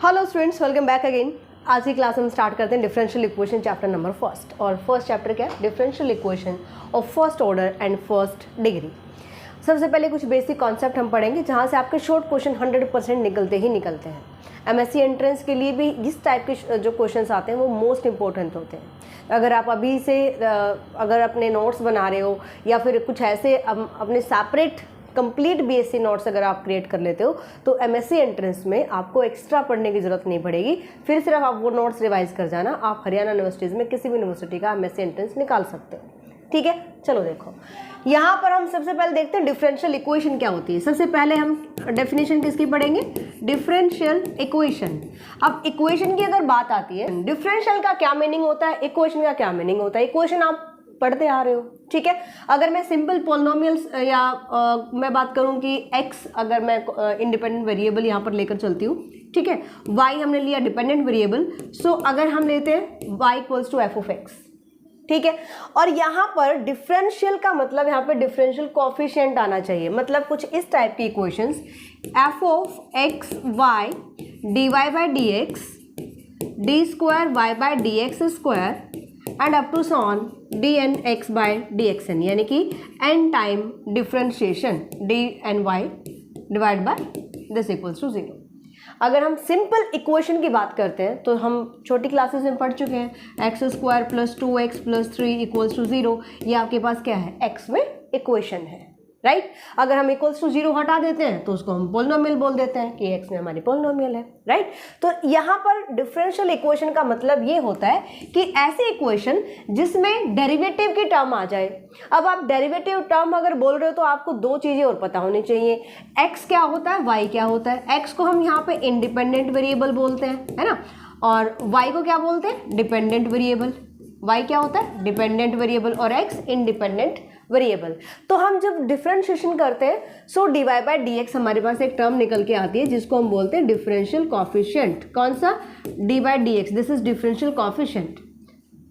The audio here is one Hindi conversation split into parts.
Hello students, welcome back again. आज की क्लास हम स्टार्ट करते हैं differential equation chapter number first. और फर्स्ट चैप्टर क्या है? Differential equation of first order and first degree. सबसे पहले कुछ बेसिक कॉन्सेप्ट हम पढ़ेंगे जहाँ से आपके शॉर्ट क्वेश्चन 100% निकलते निकलते हैं। एमएससी एंट्रेंस के लिए भी इस टाइप के जो क्वेश्चंस आते हैं वो मोस्ट इंपॉर्टेंट होते हैं। अगर आप अभी से अगर अपने नोट्स बना रहे हो या फिर कुछ ऐसे अपने सेपरेट कंप्लीट बीएससी नोट्स अगर आप क्रिएट कर लेते हो तो एमएससी एंट्रेंस में आपको एक्स्ट्रा पढ़ने की ज़रूरत नहीं पड़ेगी। फिर सिर्फ आप वो नोट्स रिवाइज कर जाना, आप हरियाणा यूनिवर्सिटीज़ में किसी भी यूनिवर्सिटी का एमएससी एंट्रेंस निकाल सकते हो। ठीक है, चलो देखो यहाँ पर हम सबसे पहले देखते हैं डिफरेंशियल इक्वेशन क्या होती है। सबसे पहले हम डेफिनेशन किसकी पढ़ेंगे? Differential equation. अब इक्वेशन की अगर बात आती है, डिफरेंशियल का क्या मीनिंग होता है, इक्वेशन का क्या मीनिंग होता है। इक्वेशन आप पढ़ते आ रहे हो, ठीक है। अगर मैं सिंपल पॉलिनोमियल्स या मैं बात करूं कि x अगर मैं इंडिपेंडेंट वेरिएबल यहाँ पर लेकर चलती हूँ, ठीक है। y हमने लिया डिपेंडेंट वेरिएबल, सो अगर हम लेते हैं y equals to F of X, ठीक है। और यहाँ पर डिफरेंशियल का मतलब यहाँ पर डिफरेंशियल कोफिशिएंट आना चाहिए। मतलब कुछ इस टाइप की equations F of X Y D Y by D X D square Y by D X square and up to so on D N X by D X N, यानी कि एन time differentiation D N Y divide by this equals to 0। अगर हम सिंपल इक्वेशन की बात करते हैं तो हम छोटी क्लासेस में पढ़ चुके हैं X square plus 2x plus 3 equals to 0। ये आपके पास क्या है? एक्स में इक्वेशन है, राइट। अगर हम इक्वल्स टू 0 हटा देते हैं तो उसको हम पोलिनोमियल बोल देते हैं कि एक्स में हमारी पोलिनोमियल है, राइट। तो यहाँ पर डिफरेंशियल इक्वेशन का मतलब ये होता है कि ऐसी इक्वेशन जिसमें डेरिवेटिव की टर्म आ जाए। अब आप डेरिवेटिव टर्म अगर बोल रहे हो तो आपको दो चीज़ें और पता होनी चाहिए, एक्स क्या होता है, वाई क्या होता है। एक्स को हम यहाँ पे इंडिपेंडेंट वेरिएबल बोलते हैं, है ना, और वाई को क्या बोलते हैं? Dependent variable. वाई क्या होता है? डिपेंडेंट वेरिएबल, और एक्स इंडिपेंडेंट वेरिएबल। तो हम जब डिफरेंशिएशन करते हैं so D Y by D X हमारे पास एक टर्म निकल के आती है जिसको हम बोलते हैं डिफरेंशियल कोफिशिएंट। कौन सा? D by D X, this is differential coefficient,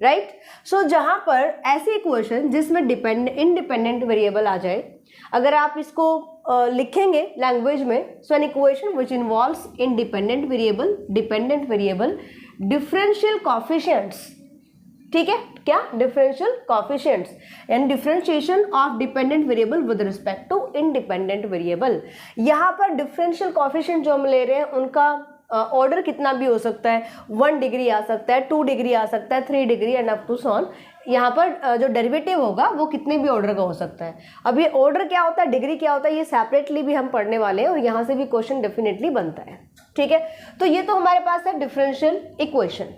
right. So जहाँ पर ऐसी इक्वेशन जिसमें इंडिपेंडेंट वेरिएबल आ जाए, अगर आप इसको लिखेंगे लैंग्वेज में, so an equation which involves independent variable, dependent variable, differential coefficients, ठीक है। क्या? Differential coefficients and differentiation of dependent variable with respect to independent variable. यहाँ पर डिफरेंशियल कोफिशिएंट जो हम ले रहे हैं उनका ऑर्डर कितना भी हो सकता है, 1 डिग्री आ सकता है, 2 डिग्री आ सकता है, 3 degree and up to so on. यहाँ पर जो डेरिवेटिव होगा वो कितने भी ऑर्डर का हो सकता है। अब ये ऑर्डर क्या होता है, डिग्री क्या होता है, ये सेपरेटली भी हम पढ़ने वाले हैं और यहाँ से भी क्वेश्चन डेफिनेटली बनता है, ठीक है। तो ये तो हमारे पास है डिफरेंशियल इक्वेशन,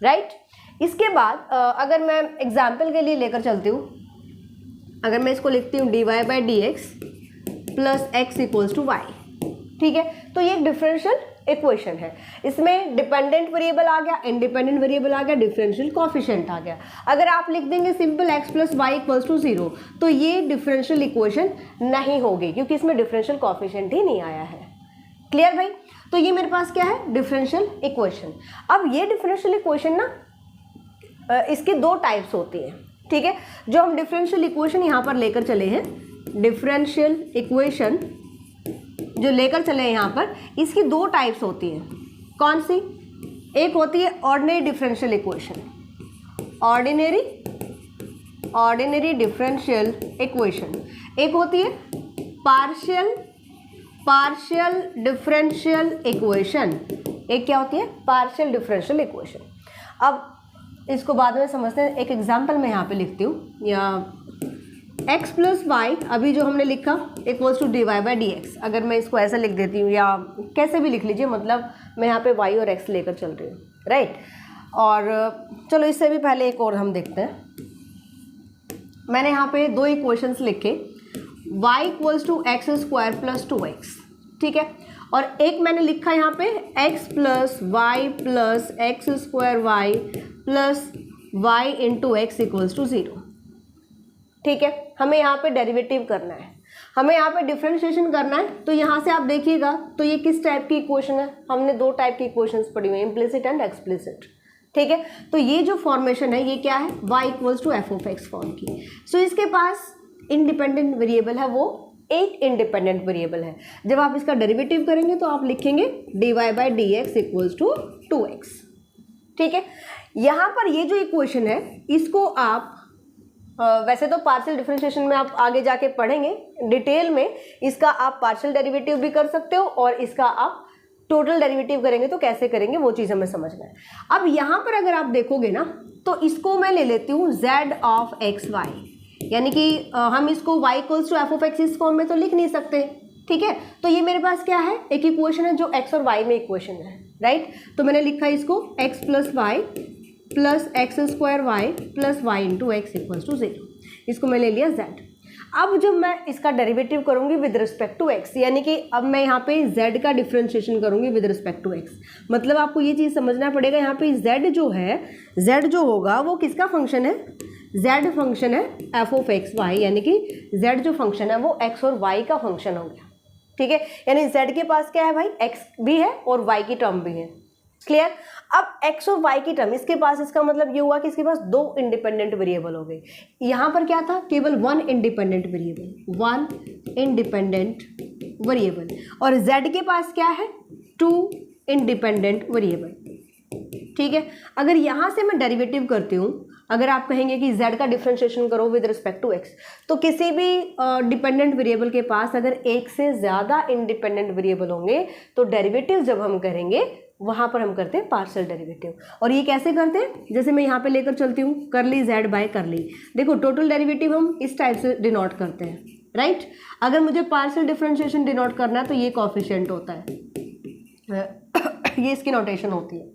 राइट। इसके बाद अगर मैं एग्जाम्पल के लिए लेकर चलती हूँ, अगर मैं इसको लिखती हूँ D Y by D X plus X equals to Y, ठीक है। तो ये एक डिफरेंशियल इक्वेशन है। इसमें डिपेंडेंट वेरिएबल आ गया, इंडिपेंडेंट वेरिएबल आ गया, डिफरेंशियल कोफिशिएंट आ गया। अगर आप लिख देंगे simple X plus Y equals to 0 तो ये डिफरेंशियल इक्वेशन नहीं होगी क्योंकि इसमें डिफरेंशियल कोफिशिएंट ही नहीं आया है। क्लियर भाई? तो ये मेरे पास क्या है? Differential equation. अब ये डिफरेंशियल इक्वेशन ना इसके दो टाइप्स होती हैं, ठीक है। जो हम डिफरेंशियल इक्वेशन यहाँ पर लेकर चले हैं, डिफरेंशियल इक्वेशन जो लेकर चले हैं यहाँ पर, इसकी दो टाइप्स होती हैं। कौन सी? एक होती है ordinary differential equation, ordinary differential equation. एक होती है पार्शियल डिफरेंशियल इक्वेशन। एक क्या होती है? Partial differential equation. अब इसको बाद में समझते हैं। एक एग्जाम्पल मैं यहाँ पे लिखती हूँ, या x प्लस वाई अभी जो हमने लिखा equals to D Y by D x. अगर मैं इसको ऐसा लिख देती हूँ या कैसे भी लिख लीजिए, मतलब मैं यहाँ पे y और x लेकर चल रही हूँ, राइट। और चलो इससे भी पहले एक और हम देखते हैं। मैंने यहाँ पे दो इक्वेशंस लिखे, y equals to X square plus 2x, ठीक है। और एक मैंने लिखा यहाँ पे x plus Y plus X square Y plus Y into X equals to 0, ठीक है। हमें यहाँ पे डेरिवेटिव करना है, हमें यहाँ पे डिफरेंशिएशन करना है। तो यहाँ से आप देखिएगा तो ये किस टाइप की इक्वेशन है? हमने दो टाइप की इक्वेशंस पढ़ी हुई हैं, इम्प्लिसिट एंड एक्सप्लिसिट, ठीक है। तो ये जो फॉर्मेशन है ये क्या है? y equals to F of X form की। सो इसके पास इंडिपेंडेंट वेरिएबल है वो एक इंडिपेंडेंट वेरिएबल है। जब आप इसका डेरिवेटिव करेंगे तो आप लिखेंगे dy by D X equals to 2x। ठीक है, यहाँ पर ये जो इक्वेशन है इसको आप वैसे तो पार्शियल डिफरेंशिएशन में आप आगे जाके पढ़ेंगे डिटेल में, इसका आप पार्शियल डेरिवेटिव भी कर सकते हो और इसका आप टोटल डेरिवेटिव करेंगे तो कैसे करेंगे वो चीज़ हमें समझना है। अब यहाँ पर अगर आप देखोगे ना तो इसको मैं ले लेती हूँ z ऑफ एक्स वाई, यानी कि हम इसको y equals to F of X इस फॉर्म में तो लिख नहीं सकते। ठीक है, तो ये मेरे पास क्या है, एक इक्वेशन है जो x और y में इक्वेशन है, राइट। तो मैंने लिखा इसको x plus Y plus X square Y plus Y into X equals to 0, इसको मैं ले लिया z। अब जब मैं इसका डेरिवेटिव करूंगी विद रिस्पेक्ट टू x, यानी कि अब मैं यहाँ पे z का डिफरेंशिएशन करूंगी विद रिस्पेक्ट टू x, मतलब आपको ये चीज़ समझना पड़ेगा यहाँ पे z जो है, z जो होगा वो किसका फंक्शन है, z फंक्शन है एफ ऑफ एक्स वाई, यानी कि z जो फंक्शन है वो x और y का फंक्शन हो गया। ठीक है, यानी z के पास क्या है भाई, x भी है और y की टर्म भी है। क्लियर। अब x और y की टर्म इसके पास, इसका मतलब ये हुआ कि इसके पास दो इंडिपेंडेंट वेरिएबल हो गए। यहाँ पर क्या था, केवल one independent variable, one independent variable, और z के पास क्या है, टू इंडिपेंडेंट वेरिएबल। ठीक है, अगर यहाँ से मैं डेरिवेटिव करती हूँ, अगर आप कहेंगे कि z का डिफरेंशिएशन करो विद रिस्पेक्ट टू x, तो किसी भी डिपेंडेंट वेरिएबल के पास अगर एक से ज़्यादा इंडिपेंडेंट वेरिएबल होंगे तो डेरिवेटिव जब हम करेंगे वहाँ पर हम करते हैं पार्शियल डेरिवेटिव। और ये कैसे करते हैं, जैसे मैं यहाँ पे लेकर चलती हूँ करली z बाय करली, देखो टोटल डेरिवेटिव हम इस टाइप से डिनोट करते हैं, राइट। अगर मुझे पार्शियल डिफरेंशिएशन डिनोट करना है तो ये कोफिशिएंट होता है, ये इसकी नोटेशन होती है,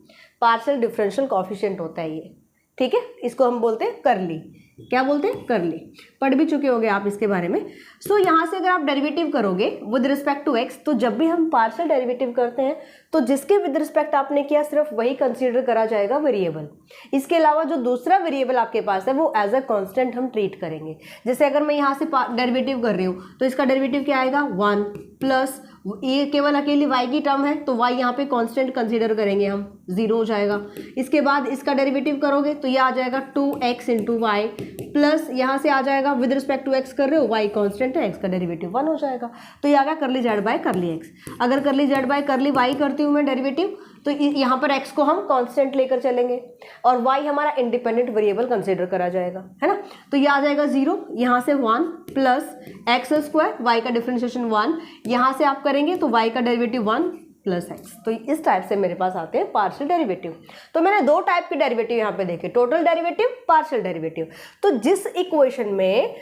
पार्शियल डिफरेंशियल कोफिशिएंट होता है ये। ठीक है, इसको हम बोलते हैं करली, क्या बोलते हैं, करली, पढ़ भी चुके होंगे आप इसके बारे में। सो यहाँ से अगर आप डेरिवेटिव करोगे विद रिस्पेक्ट टू x, तो जब भी हम पार्शियल डेरिवेटिव करते हैं तो जिसके विद रिस्पेक्ट आपने किया सिर्फ वही कंसीडर करा जाएगा वेरिएबल, इसके अलावा जो दूसरा वेरिएबल आपके पास है वो एज अ कांस्टेंट हम ट्रीट करेंगे। जैसे अगर मैं यहाँ से डेरिवेटिव कर रही हूँ तो इसका डेरिवेटिव क्या आएगा, 1 प्लस ये केवल अकेली y की टर्म है तो y यहाँ पे कांस्टेंट कंसीडर करेंगे हम, 0 हो जाएगा। इसके बाद इसका डेरिवेटिव करोगे तो ये आ जाएगा 2x इंटू वाई, प्लस यहाँ से आ जाएगा विद रिस्पेक्ट टू x कर रहे हो, y कांस्टेंट है, x का डेरिवेटिव 1 हो जाएगा। तो ये आ गया करली z बाय करली x। अगर करली z बाय करली y करती हूँ मैं डेरिवेटिव, तो यहाँ पर x को हम कांस्टेंट लेकर चलेंगे और y हमारा इंडिपेंडेंट वेरिएबल कंसीडर करा जाएगा, है ना। तो ये आ जाएगा 0, यहाँ से 1 प्लस एक्स स्क्वायर, y का डिफरेंशिएशन 1, यहाँ से आप करेंगे तो y का डेरिवेटिव 1 प्लस एक्स। तो इस टाइप से मेरे पास आते हैं पार्शियल डेरिवेटिव। तो मैंने दो टाइप के डेरिवेटिव यहाँ पे देखे, टोटल डेरिवेटिव, पार्शियल डेरिवेटिव। तो जिस इक्वेशन में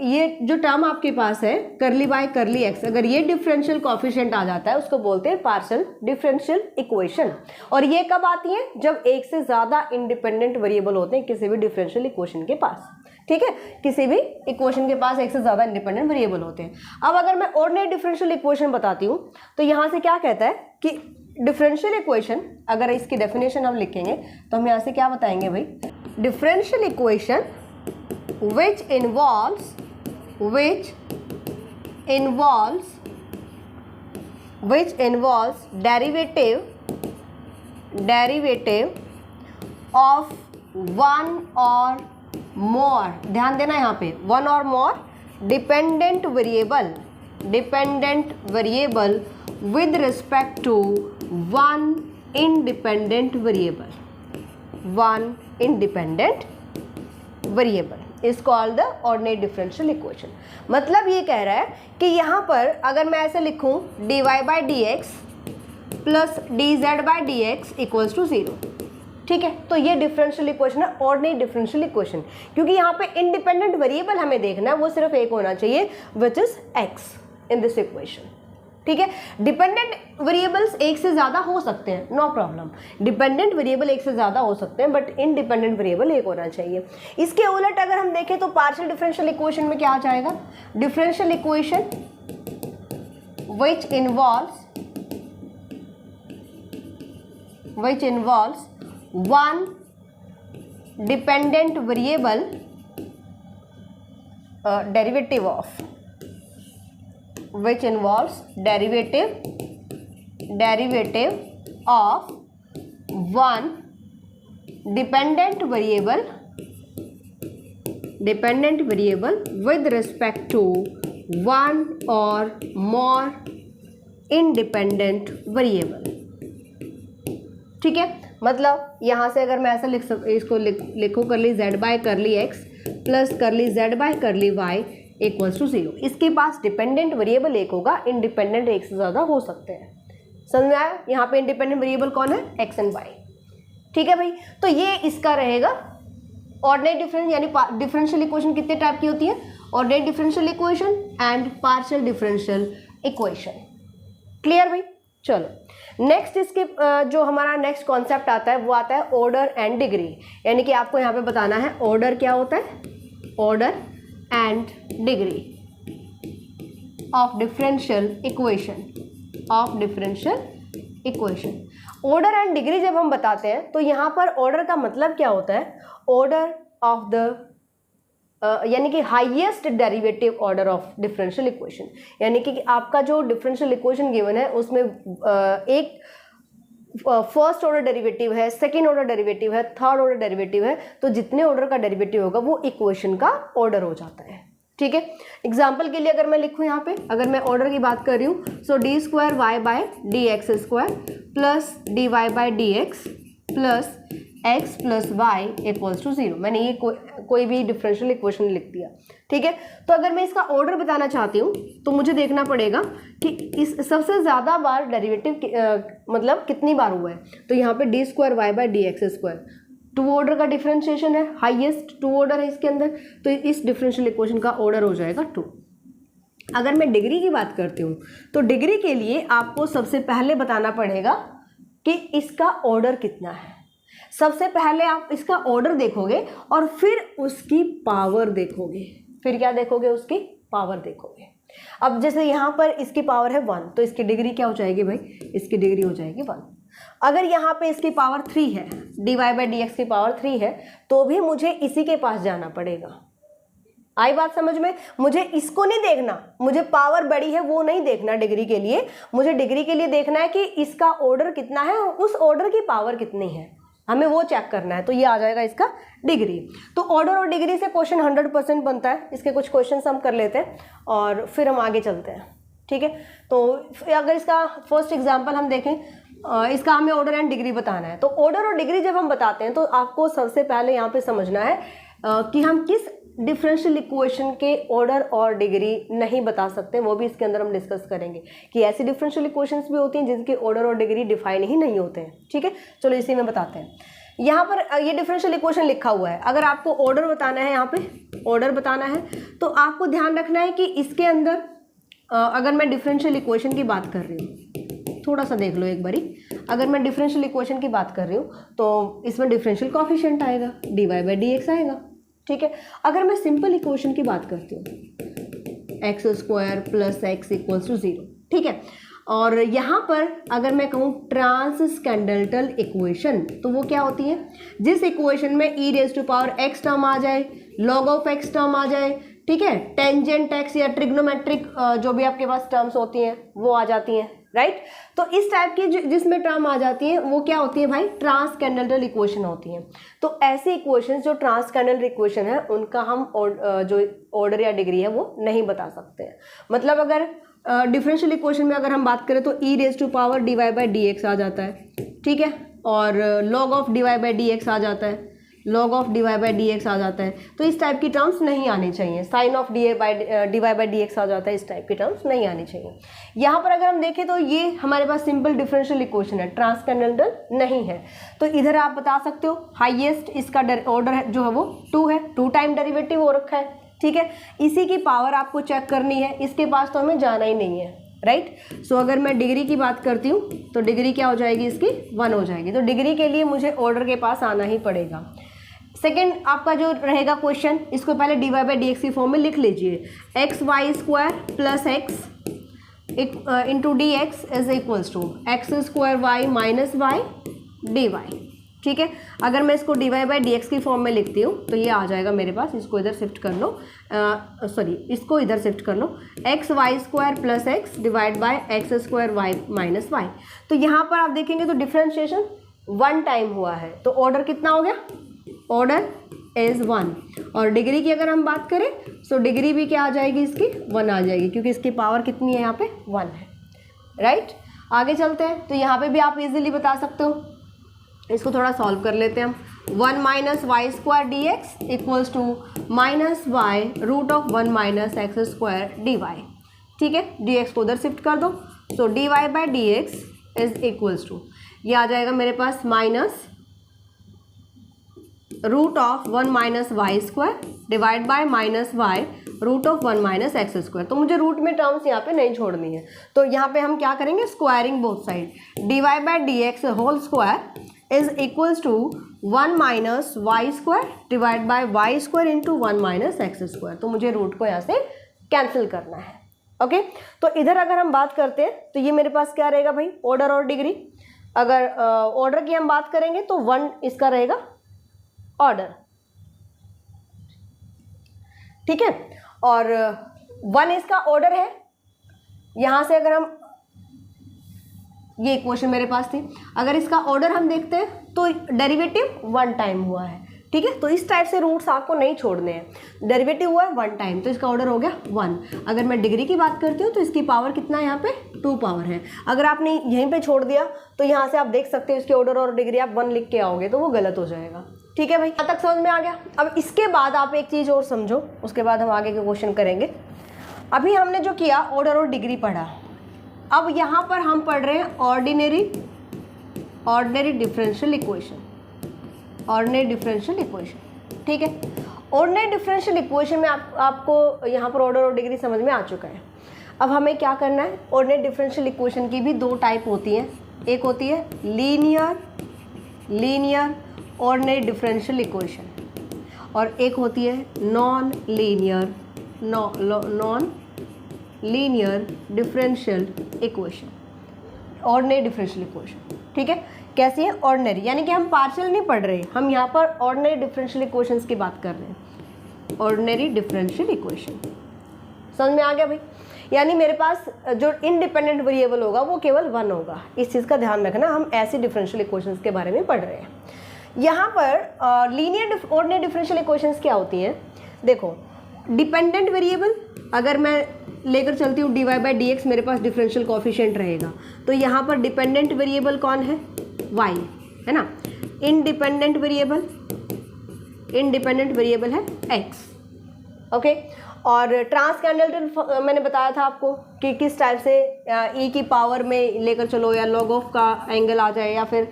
ये जो टर्म आपके पास है करली बाय करली एक्स, अगर ये डिफरेंशियल कोफिशिएंट आ जाता है उसको बोलते हैं पार्शियल डिफरेंशियल इक्वेशन। और ये कब आती है, जब एक से ज़्यादा इंडिपेंडेंट वेरिएबल होते हैं किसी भी डिफरेंशियल इक्वेशन के पास। ठीक है, किसी भी इक्वेशन के पास एक से ज़्यादा इंडिपेंडेंट वेरिएबल होते हैं। अब अगर मैं ऑर्डिनरी डिफरेंशियल इक्वेशन बताती हूँ तो यहाँ से क्या कहता है कि डिफरेंशियल इक्वेशन, अगर इसकी डेफिनेशन हम लिखेंगे तो हम यहाँ से क्या बताएंगे भाई, differential equation which involves derivative of one or more, ध्यान देना यहाँ पे, one or more dependent variable with respect to one independent variable is called the ordinary differential equation। मतलब ये कह रहा है कि यहाँ पर अगर मैं ऐसे लिखूँ dy by D X plus D Z by D X equals to 0, ठीक है। तो ये डिफरेंशियल इक्वेशन है, ऑर्डिनरी डिफरेंशियल इक्वेशन, क्योंकि यहाँ पे इंडिपेंडेंट वेरिएबल हमें देखना है, वो सिर्फ एक होना चाहिए which is x in this equation. ठीक है, डिपेंडेंट वेरिएबल्स एक से ज़्यादा हो सकते हैं, नो प्रॉब्लम, डिपेंडेंट वेरिएबल एक से ज़्यादा हो सकते हैं, बट इंडिपेंडेंट वेरिएबल एक होना चाहिए। इसके उलट अगर हम देखें तो पार्शियल डिफरेंशियल इक्वेशन में क्या आ जाएगा, differential equation which involves one dependent variable derivative of one dependent variable with respect to one और मोर इंडिपेंडेंट वेरिएबल। ठीक है, मतलब यहाँ से अगर मैं ऐसा इसको लिखूँ curly z by curly x plus curly z by curly y equals to 0। इसके पास डिपेंडेंट वेरिएबल एक होगा, इंडिपेंडेंट एक से ज़्यादा हो सकते हैं। समझ में आया? यहाँ पे इंडिपेंडेंट वेरिएबल कौन है? x and y। ठीक है भाई, तो ये इसका रहेगा ऑर्डिनरी डिफरेंस, यानी डिफरेंशियल इक्वेशन कितने टाइप की होती है? Ordinary differential equation and partial differential equation. Clear भाई? चलो नेक्स्ट इसके जो हमारा नेक्स्ट कॉन्सेप्ट आता है वो आता है ऑर्डर एंड डिग्री। यानी कि आपको यहाँ पे बताना है ऑर्डर क्या होता है, order and degree of differential equation, of differential equation. Order and degree जब हम बताते हैं तो यहाँ पर ऑर्डर का मतलब क्या होता है? ऑर्डर ऑफ द यानी कि highest derivative order of differential equation. यानी कि आपका जो डिफरेंशियल इक्वेशन गिवन है उसमें एक फर्स्ट ऑर्डर डेरिवेटिव है, सेकेंड ऑर्डर डेरिवेटिव है, थर्ड ऑर्डर डेरिवेटिव है, तो जितने ऑर्डर का डेरिवेटिव होगा वो इक्वेशन का ऑर्डर हो जाता है। ठीक है, एग्जाम्पल के लिए अगर मैं लिखूँ यहाँ पे, अगर मैं ऑर्डर की बात कर रही हूँ, so D square Y by D X square plus D Y by D X plus x plus Y equals to 0। मैंने ये कोई भी डिफरेंशियल इक्वेशन लिख दिया। ठीक है, तो अगर मैं इसका ऑर्डर बताना चाहती हूँ तो मुझे देखना पड़ेगा कि इस सबसे ज़्यादा बार डेरिवेटिव मतलब कितनी बार हुआ है। तो यहाँ पे D square Y by D X square two order का डिफरेंशिएशन है, हाईएस्ट टू ऑर्डर है इसके अंदर, तो इस डिफरेंशियल इक्वेशन का ऑर्डर हो जाएगा 2। अगर मैं डिग्री की बात करती हूँ तो डिग्री के लिए आपको सबसे पहले बताना पड़ेगा कि इसका ऑर्डर कितना है। सबसे पहले आप इसका ऑर्डर देखोगे और फिर उसकी पावर देखोगे। फिर क्या देखोगे? उसकी पावर देखोगे। अब जैसे यहाँ पर इसकी पावर है 1, तो इसकी डिग्री क्या हो जाएगी भाई? इसकी डिग्री हो जाएगी 1। अगर यहाँ पे इसकी पावर 3 है, D Y by D x की पावर 3 है, तो भी मुझे इसी के पास जाना पड़ेगा। आई बात समझ में? मुझे इसको नहीं देखना, मुझे पावर बड़ी है वो नहीं देखना डिग्री के लिए। मुझे डिग्री के लिए देखना है कि इसका ऑर्डर कितना है और उस ऑर्डर की पावर कितनी है, हमें वो चेक करना है। तो ये आ जाएगा इसका डिग्री। तो ऑर्डर और डिग्री से क्वेश्चन 100% बनता है। इसके कुछ क्वेश्चन हम कर लेते हैं और फिर हम आगे चलते हैं। ठीक है, तो अगर इसका फर्स्ट एग्जांपल हम देखें, इसका हमें ऑर्डर एंड डिग्री बताना है। तो ऑर्डर और डिग्री जब हम बताते हैं तो आपको सबसे पहले यहाँ पे समझना है कि हम किस डिफरेंशियल इक्वेशन के ऑर्डर और डिग्री नहीं बता सकते। वो भी इसके अंदर हम डिस्कस करेंगे कि ऐसी डिफरेंशियल इक्वेशंस भी होती हैं जिनके ऑर्डर और डिग्री डिफाइन ही नहीं होते हैं। ठीक है, चलो इसी में बताते हैं। यहाँ पर ये डिफरेंशियल इक्वेशन लिखा हुआ है। अगर आपको ऑर्डर बताना है, यहाँ पे ऑर्डर बताना है, तो आपको ध्यान रखना है कि इसके अंदर अगर मैं डिफरेंशियल इक्वेशन की बात कर रही हूँ, थोड़ा सा देख लो एक बारी। अगर मैं डिफरेंशियल इक्वेशन की बात कर रही हूँ तो इसमें डिफरेंशियल कोएफिशिएंट आएगा, D Y by D X आएगा। ठीक है, अगर मैं सिंपल इक्वेशन की बात करती हूँ, X square plus X equals to 0। ठीक है, और यहाँ पर अगर मैं कहूँ ट्रांसस्केंडल्टल इक्वेशन, तो वो क्या होती है? जिस इक्वेशन में E raise to power X term आ जाए, लॉग ऑफ एक्स टर्म आ जाए, ठीक है, टेंजेंट एक्स या ट्रिग्नोमेट्रिक जो भी आपके पास टर्म्स होती हैं वो आ जाती हैं, राइट। तो इस टाइप की जिसमें टर्म आ जाती है वो क्या होती है भाई? ट्रांसस्केंडल्टल इक्वेशन होती हैं। तो ऐसी इक्वेशंस जो ट्रांसस्केंडल इक्वेशन है उनका हम जो ऑर्डर या डिग्री है वो नहीं बता सकते हैं। मतलब अगर डिफरेंशियल इक्वेशन में अगर हम बात करें तो E raise to power D Y by D X आ जाता है, ठीक है, और log of D Y by D X आ जाता है, log of D Y by D X आ जाता है। तो इस टाइप की टर्म्स नहीं आनी चाहिए। Sine of D Y by D X आ जाता है, इस टाइप की टर्म्स नहीं आनी चाहिए। यहाँ पर अगर हम देखें तो ये हमारे पास सिंपल डिफरेंशियल इक्वेशन है, ट्रांसस्केंडल्टल नहीं है। तो इधर आप बता सकते हो हाईएस्ट इसका ऑर्डर जो है वो 2 है, 2 टाइम डेरिवेटिव हो रखा है, ठीक है। इसी की पावर आपको चेक करनी है, इसके पास तो हमें जाना ही नहीं है, राइट। सो अगर मैं डिग्री की बात करती हूँ तो डिग्री क्या हो जाएगी? इसकी 1 हो जाएगी। तो डिग्री के लिए मुझे ऑर्डर के पास आना ही पड़ेगा। सेकेंड आपका जो रहेगा क्वेश्चन, इसको पहले D Y by D x की फॉर्म में लिख लीजिए। X Y square plus X into D X is equals to X square Y minus Y D Y, ठीक है। अगर मैं इसको D Y by D x की फॉर्म में लिखती हूँ तो ये आ जाएगा मेरे पास। इसको इधर शिफ्ट कर लो, इसको इधर शिफ्ट कर लो। X Y square plus X divide by X square Y minus Y. तो यहाँ पर आप देखेंगे तो डिफ्रेंशिएशन 1 टाइम हुआ है, तो ऑर्डर कितना हो गया? ऑर्डर इज़ 1, और डिग्री की अगर हम बात करें तो डिग्री भी क्या आ जाएगी इसकी 1 आ जाएगी, क्योंकि इसकी पावर कितनी है यहाँ पे 1 है, राइट। आगे चलते हैं, तो यहाँ पे भी आप इजीली बता सकते हो, इसको थोड़ा सॉल्व कर लेते हैं हम। 1 minus Y square D X equals to minus Y root of 1 minus X square D Y, ठीक है। डी एक्स को उधर शिफ्ट कर दो, so D Y by D X is equals to, ये आ जाएगा मेरे पास minus root of 1 minus Y square divide by minus Y root of 1 minus X square. तो मुझे रूट में टर्म्स यहाँ पे नहीं छोड़नी है, तो यहाँ पे हम क्या करेंगे, squaring both side, D Y by D x whole square is equals to 1 minus Y square divide by Y square into 1 minus X square. तो मुझे रूट को यहाँ से कैंसिल करना है, ओके। तो इधर अगर हम बात करते हैं तो ये मेरे पास क्या रहेगा भाई, ऑर्डर और डिग्री। अगर ऑर्डर की हम बात करेंगे तो 1 इसका रहेगा ऑर्डर, ठीक है, और 1 इसका ऑर्डर है। यहां से अगर हम, ये इक्वेशन मेरे पास थी, अगर इसका ऑर्डर हम देखते हैं तो डेरिवेटिव 1 टाइम हुआ है, ठीक है। तो इस टाइप से रूट्स आपको नहीं छोड़ने हैं, डेरिवेटिव हुआ है 1 टाइम, तो इसका ऑर्डर हो गया 1। अगर मैं डिग्री की बात करती हूँ तो इसकी पावर कितना है यहाँ पे 2 पावर है। अगर आपने यहीं पे छोड़ दिया तो यहाँ से आप देख सकते हो इसके ऑर्डर और डिग्री आप 1 लिख के आओगे तो वो गलत हो जाएगा, ठीक है भाई। यहाँ तक समझ में आ गया। अब इसके बाद आप एक चीज़ और समझो, उसके बाद हम आगे के क्वेश्चन करेंगे। अभी हमने जो किया ऑर्डर और डिग्री पढ़ा, अब यहाँ पर हम पढ़ रहे हैं ordinary differential equation, ordinary differential equation, ठीक है। ऑर्डिनरी डिफरेंशियल इक्वेशन में आपको यहाँ पर ऑर्डर और डिग्री समझ में आ चुका है। अब हमें क्या करना है, ऑर्डिनरी डिफरेंशियल इक्वेशन की भी 2 टाइप होती हैं, एक होती है लीनियर ऑर्डिनरी डिफरेंशियल इक्वेशन और एक होती है non linear differential equation, ordinary differential equation, ठीक है। कैसी है, ऑर्डिनरी, यानी कि हम पार्शियल नहीं पढ़ रहे, हम यहाँ पर ऑर्डिनरी डिफरेंशियल इक्वेशंस की बात कर रहे हैं। ऑर्डिनरी डिफरेंशियल इक्वेशन समझ में आ गया भाई, यानी मेरे पास जो इंडिपेंडेंट वेरिएबल होगा वो केवल 1 होगा। इस चीज़ का ध्यान रखना, हम ऐसी डिफरेंशियल इक्वेशंस के बारे में पढ़ रहे हैं। यहाँ पर लीनियर ऑर्डिनरी डिफरेंशियल इक्वेशंस क्या होती हैं, देखो, डिपेंडेंट वेरिएबल अगर मैं लेकर चलती हूँ D Y by D X, मेरे पास डिफरेंशियल कोफिशिएंट रहेगा, तो यहाँ पर डिपेंडेंट वेरिएबल कौन है, y है ना। इंडिपेंडेंट वेरिएबल है x, ओके। और ट्रांसकेंडल मैंने बताया था आपको कि किस टाइप से e की पावर में लेकर चलो, या लॉग ऑफ का एंगल आ जाए, या फिर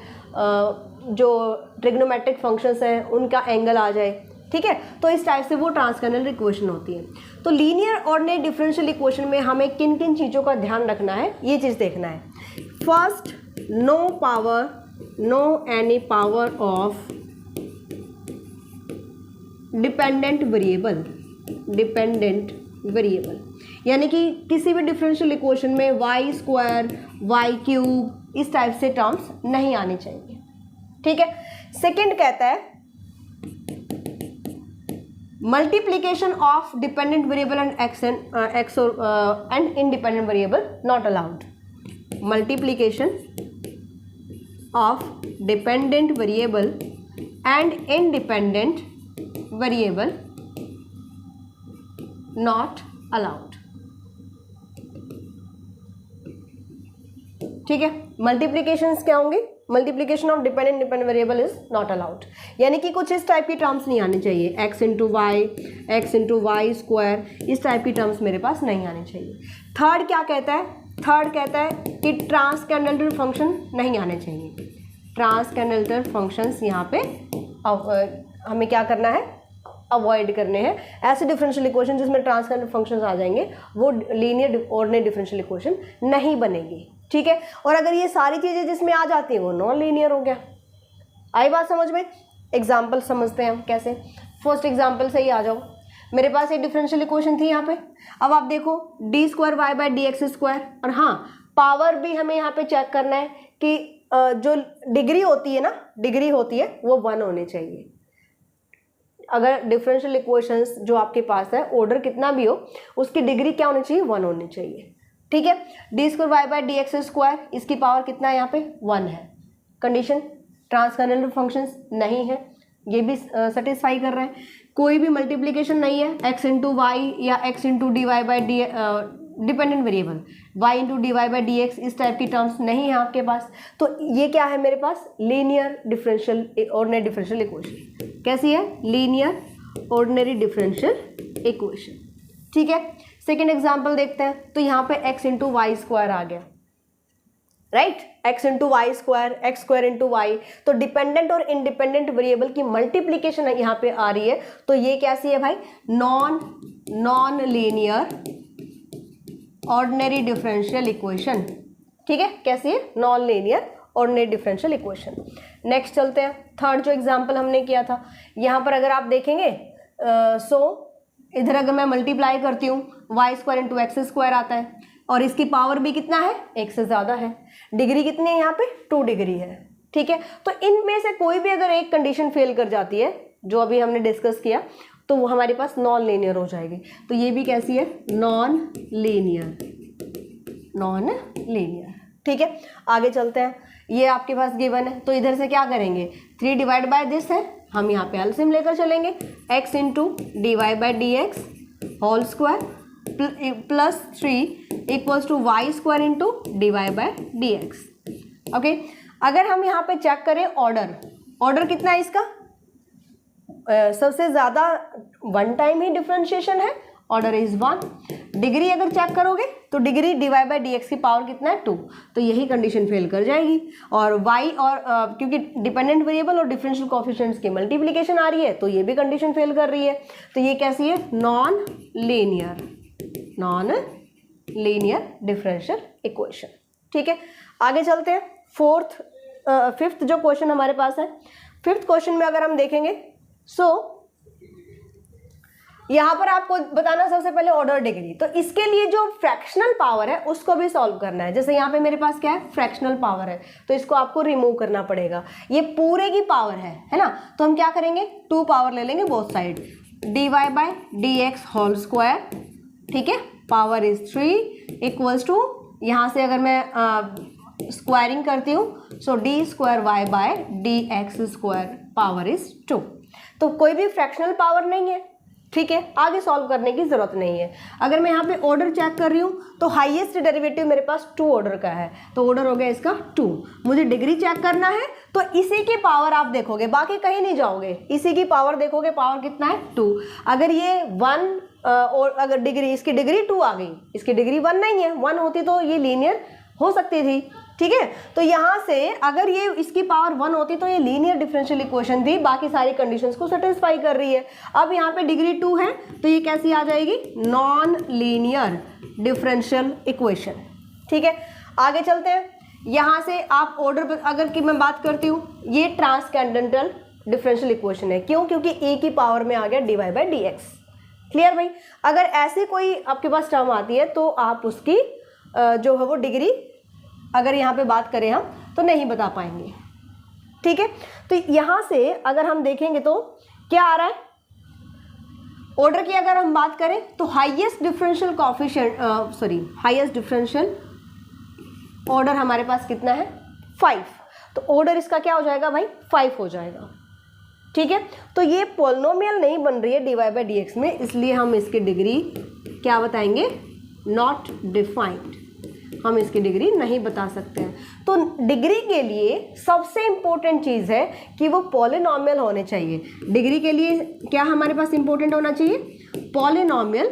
जो ट्रिग्नोमेट्रिक फंक्शंस हैं उनका एंगल आ जाए, ठीक है। तो इस टाइप से वो ट्रांसकेंडल इक्वेशन होती है। तो लीनियर ऑर्डिनरी डिफरेंशियल इक्वेशन में हमें किन किन चीज़ों का ध्यान रखना है, ये चीज़ देखना है। First, no any power of dependent variable, यानी कि किसी भी डिफरेंशियल इक्वेशन में वाई स्क्वायर, वाई क्यूब, इस टाइप से टर्म्स नहीं आनी चाहिए, ठीक है। सेकंड कहता है multiplication of dependent variable and independent variable not allowed. Multiplication of dependent variable and independent variable not allowed, ठीक है। मल्टीप्लीकेशंस क्या होंगी, multiplication of dependent variable is not allowed, यानी कि कुछ इस टाइप की टर्म्स नहीं आनी चाहिए, x इंटू वाई स्क्वायर, इस टाइप की टर्म्स मेरे पास नहीं आनी चाहिए। थर्ड क्या कहता है, थर्ड कहता है कि ट्रांसकेंडल फंक्शन नहीं आने चाहिए। ट्रांसकेंडल फंक्शंस यहाँ पे हमें क्या करना है, अवॉइड करने हैं। ऐसे डिफरेंशियल इक्वेशन जिसमें ट्रांसकेंडल फंक्शंस आ जाएंगे वो लीनियर ऑर्डिनरी डिफरेंशियल इक्वेशन नहीं बनेगी, ठीक है। और अगर ये सारी चीज़ें जिसमें आ जाती हैं वो नॉन लीनियर हो गया। आई बात समझ में। एग्जाम्पल समझते हैं हम कैसे। फर्स्ट एग्जाम्पल से ही आ जाओ। मेरे पास एक डिफरेंशियल इक्वेशन थी यहाँ पे। अब आप देखो D square Y by D X square, और हाँ पावर भी हमें यहाँ पे चेक करना है कि जो डिग्री होती है ना, डिग्री होती है वो 1 होनी चाहिए। अगर डिफरेंशियल इक्वेशंस जो आपके पास है ऑर्डर कितना भी हो उसकी डिग्री क्या होनी चाहिए, 1 होनी चाहिए, ठीक है। D square Y by D X square, इसकी पावर कितना है यहाँ पे 1 है। कंडीशन ट्रांसकेंडल फंक्शंस नहीं है, ये भी सेटिस्फाई कर रहा है। कोई भी मल्टीप्लीकेशन नहीं है, x इंटू वाई या x into D Y by D, dependent variable y into D Y by D X, इस टाइप की टर्म्स नहीं है आपके पास। तो ये क्या है मेरे पास, linear differential ordinary differential equation. कैसी है, लीनियर ऑर्डिनरी डिफरेंशियल इक्वेशन। ठीक है, सेकेंड एग्जाम्पल देखते हैं। तो यहाँ पे x इंटू वाई स्क्वायर आ गया, right, x into Y square, X square into Y. तो डिपेंडेंट और इंडिपेंडेंट वेरिएबल की मल्टीप्लीकेशन यहाँ पे आ रही है। तो ये कैसी है भाई, non linear ordinary differential equation. ठीक है, कैसी है, non linear ordinary differential equation. Next चलते हैं, थर्ड जो एग्जांपल हमने किया था, यहाँ पर अगर आप देखेंगे इधर अगर मैं मल्टीप्लाई करती हूँ Y square into X square आता है, और इसकी पावर भी कितना है, एक से ज़्यादा है। डिग्री कितनी है यहाँ पे, 2 डिग्री है। ठीक है, तो इनमें से कोई भी अगर एक कंडीशन फेल कर जाती है जो अभी हमने डिस्कस किया, तो वो हमारे पास नॉन लीनियर हो जाएगी। तो ये भी कैसी है, नॉन लीनियर। ठीक है, आगे चलते हैं। ये आपके पास गिवन है, तो इधर से क्या करेंगे, 3 डिवाइड बाय दिस है, हम यहाँ पे एलसीएम लेकर चलेंगे, x into D Y by D x whole square plus 3 equals to y square into D Y by D x. Okay, अगर हम यहाँ पे चेक करें ऑर्डर कितना है इसका, सबसे ज़्यादा 1 टाइम ही डिफरेंशिएशन है, ऑर्डर इज 1। डिग्री अगर चेक करोगे तो degree d Y by D x की पावर कितना है, 2। तो यही कंडीशन फेल कर जाएगी। और y और क्योंकि डिपेंडेंट वेरिएबल और डिफरेंशियल कोएफिशिएंट्स की मल्टीप्लिकेशन आ रही है, तो ये भी कंडीशन फेल कर रही है। तो ये कैसी है, नॉन लीनियर डिफरेंशियल इक्वेशन। ठीक है, आगे चलते हैं। फिफ्थ जो क्वेश्चन हमारे पास है, फिफ्थ क्वेश्चन में अगर हम देखेंगे, यहाँ पर आपको बताना सबसे पहले ऑर्डर डिग्री। तो इसके लिए जो फ्रैक्शनल पावर है उसको भी सॉल्व करना है। जैसे यहाँ पे मेरे पास क्या है, फ्रैक्शनल पावर है, तो इसको आपको रिमूव करना पड़ेगा। ये पूरे की पावर है ना, तो हम क्या करेंगे, 2 पावर ले लेंगे both side, D Y by D x whole square. ठीक है, पावर इज 3 इक्वल्स टू, यहाँ से अगर मैं स्क्वायरिंग करती हूँ, so D square Y by D X square, power is 2। तो कोई भी फ्रैक्शनल पावर नहीं है। ठीक है, आगे सॉल्व करने की जरूरत नहीं है। अगर मैं यहाँ पे ऑर्डर चेक कर रही हूँ, तो हाईएस्ट डेरिवेटिव मेरे पास 2 ऑर्डर का है, तो ऑर्डर हो गया इसका 2। मुझे डिग्री चेक करना है, तो इसी की पावर आप देखोगे, बाकी कहीं नहीं जाओगे, इसी की पावर देखोगे, पावर कितना है, 2। अगर ये 1 और अगर डिग्री, इसकी डिग्री 2 आ गई, इसकी डिग्री 1 नहीं है, 1 होती तो ये लीनियर हो सकती थी। ठीक है, तो यहाँ से अगर ये इसकी पावर 1 होती तो ये लीनियर डिफरेंशियल इक्वेशन थी, बाकी सारी कंडीशंस को सेटिस्फाई कर रही है। अब यहाँ पे डिग्री 2 है, तो ये कैसी आ जाएगी, नॉन लीनियर डिफरेंशियल इक्वेशन। ठीक है, आगे चलते हैं। यहाँ से आप ऑर्डर अगर की मैं बात करती हूँ, ये ट्रांसकेंडेंटल डिफरेंशियल इक्वेशन है। क्यों, क्योंकि ए की पावर में आ गया d Y by D x. Clear भाई, अगर ऐसी कोई आपके पास टर्म आती है तो आप उसकी जो है वो डिग्री अगर यहाँ पे बात करें हम तो नहीं बता पाएंगे। ठीक है, तो यहाँ से अगर हम देखेंगे तो क्या आ रहा है, ऑर्डर की अगर हम बात करें तो हाईएस्ट डिफरेंशियल ऑर्डर हमारे पास कितना है, 5। तो ऑर्डर इसका क्या हो जाएगा भाई, 5 हो जाएगा। ठीक है, तो ये पॉलिनोमियल नहीं बन रही है D Y by D x में, इसलिए हम इसकी डिग्री क्या बताएंगे, नॉट डिफाइंड, हम इसकी डिग्री नहीं बता सकते हैं। तो डिग्री के लिए सबसे इंपॉर्टेंट चीज़ है कि वो पॉलिनोमियल होने चाहिए। डिग्री के लिए क्या हमारे पास इंपॉर्टेंट होना चाहिए, पॉलिनोमियल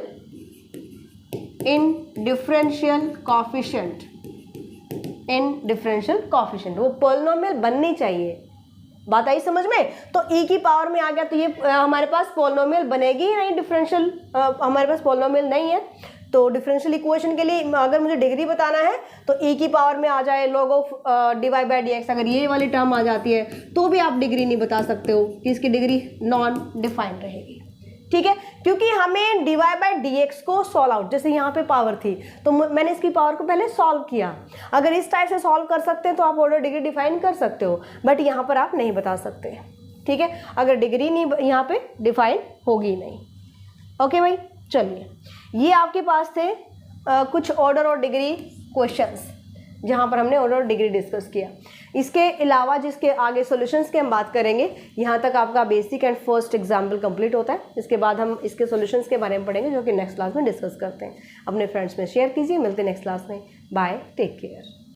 इन डिफरेंशियल कोएफिशिएंट, वो पॉलिनोमियल बननी चाहिए। बात आई समझ में। तो e की पावर में आ गया, तो ये हमारे पास पॉलिनोमियल बनेगी ही नहीं, डिफरेंशियल हमारे पास पॉलिनोमियल नहीं है। तो डिफरेंशियल इक्वेशन के लिए अगर मुझे डिग्री बताना है तो e की पावर में आ जाए log of D Y by D x, अगर ये वाली टर्म आ जाती है तो भी आप डिग्री नहीं बता सकते हो कि इसकी डिग्री नॉन डिफाइंड रहेगी। ठीक है, क्योंकि हमें d Y by D x को सॉल्व आउट, जैसे यहाँ पे पावर थी तो मैंने इसकी पावर को पहले सॉल्व किया। अगर इस टाइप से सॉल्व कर सकते हैं तो आप ऑर्डर डिग्री डिफाइन कर सकते हो, बट यहाँ पर आप नहीं बता सकते। ठीक है, अगर डिग्री नहीं यहाँ पे डिफाइन होगी नहीं। ओके भाई, चलिए ये आपके पास थे कुछ ऑर्डर और डिग्री क्वेश्चंस। जहाँ पर हमने ऑर्डर और डिग्री डिस्कस किया। इसके अलावा जिसके आगे सॉल्यूशंस की हम बात करेंगे, यहाँ तक आपका basic and first example complete होता है। इसके बाद हम इसके सॉल्यूशंस के बारे में पढ़ेंगे, जो कि नेक्स्ट क्लास में डिस्कस करते हैं। अपने फ्रेंड्स में शेयर कीजिए। मिलते हैं नेक्स्ट क्लास में। Bye, take care.